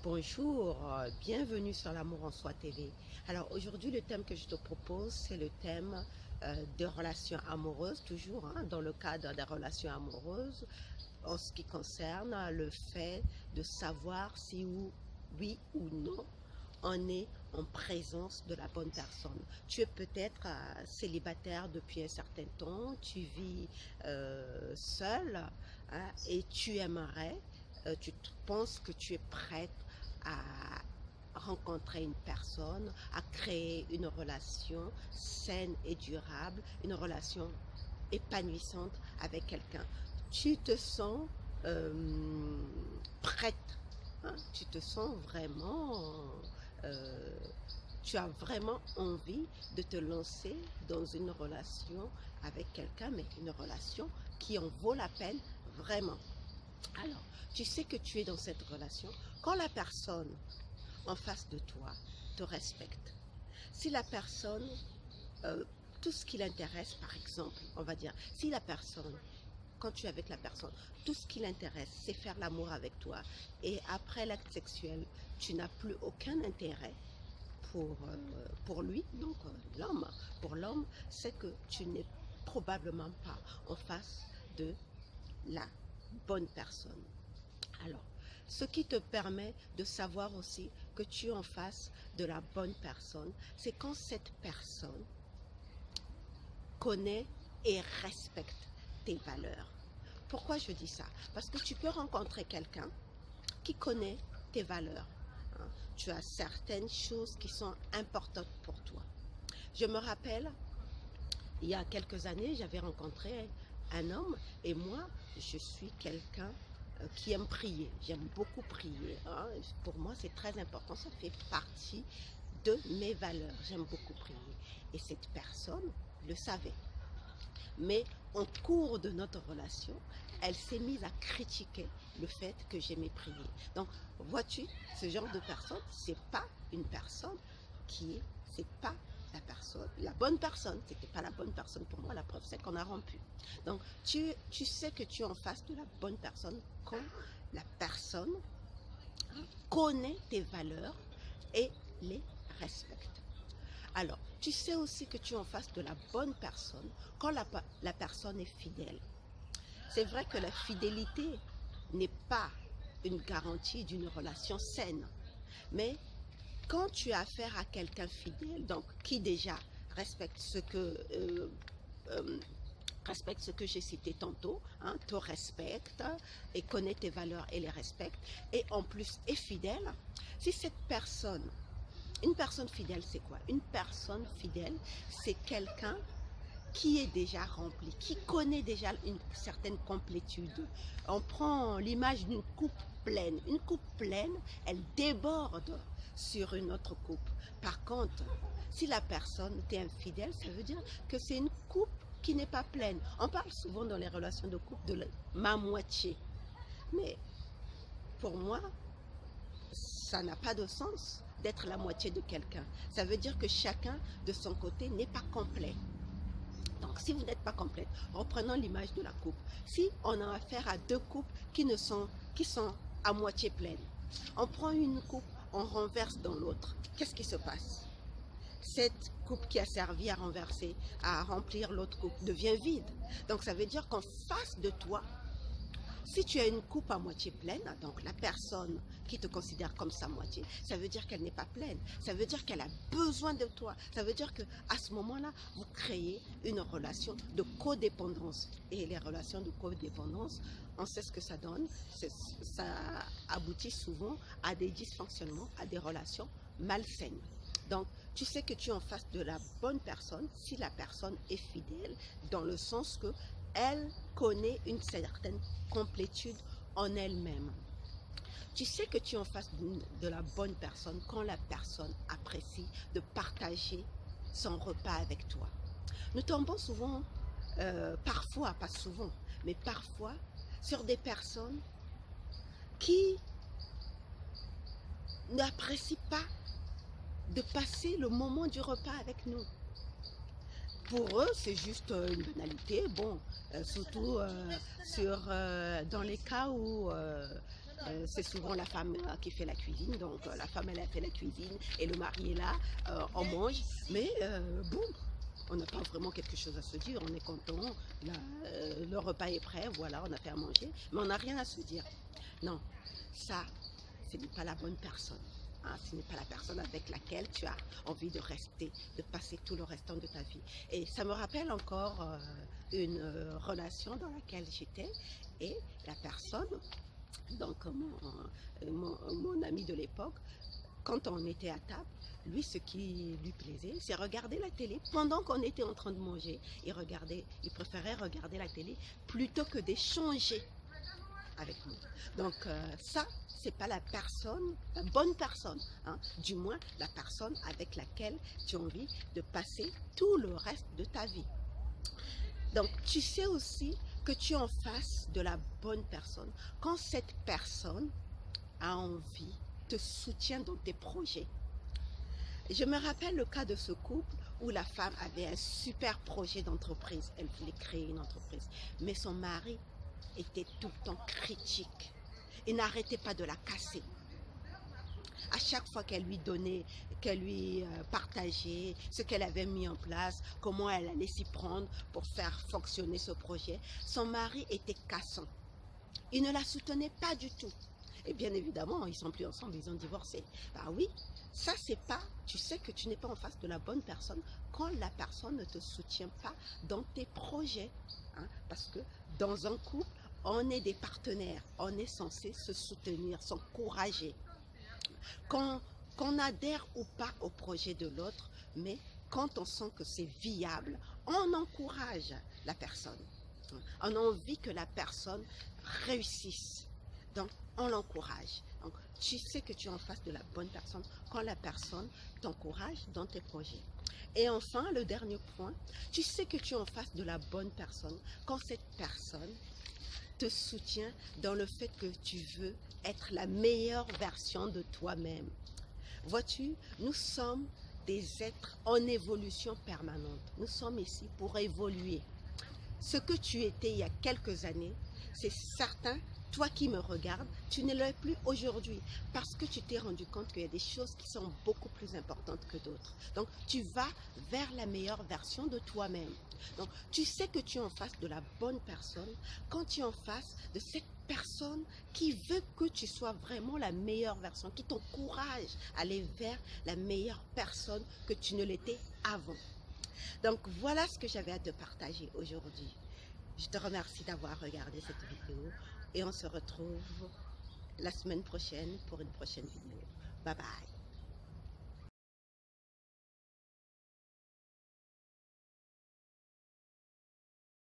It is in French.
Bonjour, bienvenue sur l'Amour en Soi TV. Alors aujourd'hui, le thème que je te propose, c'est le thème des relations amoureuses, toujours dans le cadre des relations amoureuses, en ce qui concerne le fait de savoir si oui ou non on est en présence de la bonne personne. Tu es peut-être célibataire depuis un certain temps, tu vis seul et tu aimerais, tu penses que tu es prête à rencontrer une personne, à créer une relation saine et durable, une relation épanouissante avec quelqu'un. Tu te sens prête, tu te sens vraiment, euh, tu as vraiment envie de te lancer dans une relation avec quelqu'un, mais une relation qui en vaut la peine vraiment. Alors, tu sais que tu es dans cette relation quand la personne en face de toi te respecte. Si la personne, euh, tout ce qui l'intéresse, par exemple, on va dire, si la personne, quand tu es avec la personne, tout ce qui l'intéresse, c'est faire l'amour avec toi, et après l'acte sexuel, tu n'as plus aucun intérêt pour lui, donc l'homme, pour l'homme, c'est que tu n'es probablement pas en face de la bonne personne. Alors, ce qui te permet de savoir aussi que tu es en face de la bonne personne, c'est quand cette personne connaît et respecte tes valeurs. Pourquoi je dis ça? Parce que tu peux rencontrer quelqu'un qui connaît tes valeurs. Tu as certaines choses qui sont importantes pour toi. Je me rappelle, il y a quelques années, j'avais rencontré un homme et moi, je suis quelqu'un qui aime prier. J'aime beaucoup prier. Pour moi, c'est très important. Ça fait partie de mes valeurs. J'aime beaucoup prier. Et cette personne le savait. Mais en cours de notre relation, elle s'est mise à critiquer le fait que j'aimais prier. Donc, vois-tu, ce genre de personne, c'est pas une personne c'est pas la bonne personne, c'était pas la bonne personne pour moi, la preuve c'est qu'on a rompu. Donc, tu sais que tu es en face de la bonne personne quand la personne connaît tes valeurs et les respecte. Alors, tu sais aussi que tu es en face de la bonne personne quand la personne est fidèle. C'est vrai que la fidélité n'est pas une garantie d'une relation saine, mais quand tu as affaire à quelqu'un fidèle, donc qui déjà respecte respecte ce que j'ai cité tantôt, te respecte et connaît tes valeurs et les respecte, et en plus est fidèle, si cette personne, une personne fidèle, c'est quoi? Une personne fidèle, c'est quelqu'un qui est déjà rempli, qui connaît déjà une certaine complétude. On prend l'image d'une coupe pleine. Une coupe pleine, elle déborde sur une autre coupe. Par contre, si la personne est infidèle, ça veut dire que c'est une coupe qui n'est pas pleine. On parle souvent dans les relations de couple de ma moitié. Mais pour moi, ça n'a pas de sens d'être la moitié de quelqu'un. Ça veut dire que chacun de son côté n'est pas complet. Donc, si vous n'êtes pas complète, reprenons l'image de la coupe. Si on a affaire à deux coupes qui sont à moitié pleines, on prend une coupe, on renverse dans l'autre. Qu'est-ce qui se passe? Cette coupe qui a servi à renverser, à remplir l'autre coupe, devient vide. Donc, ça veut dire qu'en face de toi, si tu as une coupe à moitié pleine, donc la personne qui te considère comme sa moitié, ça veut dire qu'elle n'est pas pleine. Ça veut dire qu'elle a besoin de toi. Ça veut dire qu'à ce moment-là, vous créez une relation de codépendance. Et les relations de codépendance, on sait ce que ça donne. Ça aboutit souvent à des dysfonctionnements, à des relations malsaines. Donc, tu sais que tu es en face de la bonne personne si la personne est fidèle, dans le sens que elle connaît une certaine complétude en elle-même. Tu sais que tu es en face de la bonne personne quand la personne apprécie de partager son repas avec toi. Nous tombons souvent, parfois, pas souvent, mais parfois, sur des personnes qui n'apprécient pas de passer le moment du repas avec nous. Pour eux, c'est juste une banalité. Bon, surtout dans les cas où C'est souvent la femme qui fait la cuisine, donc la femme elle a fait la cuisine et le mari est là, on mange, mais bon, on n'a pas vraiment quelque chose à se dire, on est content, le repas est prêt, voilà, on a fait à manger, mais on n'a rien à se dire. Non, ça, ce n'est pas la bonne personne. Hein, ce n'est pas la personne avec laquelle tu as envie de rester, de passer tout le restant de ta vie. Et ça me rappelle encore une relation dans laquelle j'étais et la personne, donc mon ami de l'époque, quand on était à table, lui, ce qui lui plaisait, c'est regarder la télé pendant qu'on était en train de manger. Il préférait regarder la télé plutôt que d'échanger avec nous. Donc ça, c'est pas la personne, la bonne personne, hein, du moins la personne avec laquelle tu as envie de passer tout le reste de ta vie. Donc tu sais aussi que tu es en face de la bonne personne quand cette personne a envie, te soutient dans tes projets. Je me rappelle le cas de ce couple où la femme avait un super projet d'entreprise. Elle voulait créer une entreprise. Mais son mari était tout le temps critique. Il n'arrêtait pas de la casser. À chaque fois qu'elle lui donnait, qu'elle lui partageait ce qu'elle avait mis en place, comment elle allait s'y prendre pour faire fonctionner ce projet, son mari était cassant. Il ne la soutenait pas du tout. Et bien évidemment, ils ne sont plus ensemble, ils ont divorcé. Bah oui, ça c'est pas, tu sais que tu n'es pas en face de la bonne personne quand la personne ne te soutient pas dans tes projets. Hein, parce que dans un couple, on est des partenaires, on est censé se soutenir, s'encourager. Qu'on adhère ou pas au projet de l'autre, mais quand on sent que c'est viable, on encourage la personne. On a envie que la personne réussisse. Donc, on l'encourage. Donc, tu sais que tu es en face de la bonne personne quand la personne t'encourage dans tes projets. Et enfin, le dernier point, tu sais que tu es en face de la bonne personne quand cette personne te soutient dans le fait que tu veux être la meilleure version de toi-même. Vois-tu, nous sommes des êtres en évolution permanente. Nous sommes ici pour évoluer. Ce que tu étais il y a quelques années, c'est certain, toi qui me regardes, tu ne l'es plus aujourd'hui parce que tu t'es rendu compte qu'il y a des choses qui sont beaucoup plus importantes que d'autres. Donc, tu vas vers la meilleure version de toi-même. Donc, tu sais que tu es en face de la bonne personne quand tu es en face de cette personne qui veut que tu sois vraiment la meilleure version, qui t'encourage à aller vers la meilleure personne que tu ne l'étais avant. Donc voilà ce que j'avais à te partager aujourd'hui. Je te remercie d'avoir regardé cette vidéo et on se retrouve la semaine prochaine pour une prochaine vidéo. Bye bye.